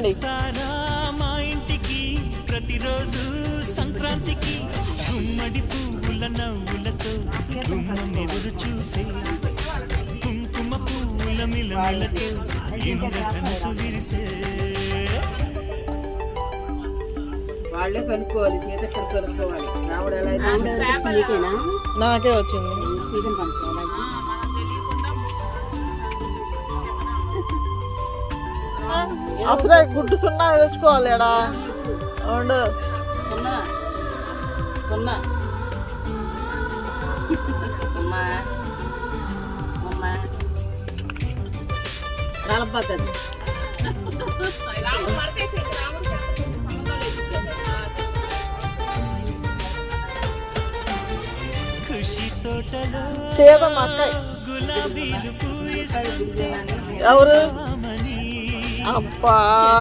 రండి. మా ఇంటికి ప్రతిరోజు సంక్రాంతికి గుమ్మడి పువ్వుల నవ్వులతో గుమ్మం ఎదురు చూసే కుంకుమ పువ్వుల మిలమిలతో ఇంద్రధనుసు విరిసే. వాళ్ళే కనుక్కోవాలి, సీత ఎక్కడ కనుక్కోవాలి. రాముడు ఎలా నాకే వచ్చింది. సీతను కనుక్కోవాలి. అసలే గుడ్డు సున్నా తెచ్చుకోవాలి ఎడా అవును. ఖుషి తోటలో సీతమ్మ అక్కయ్య. గులాబీలు పూయిస్తూ ఎవరు అబ్బా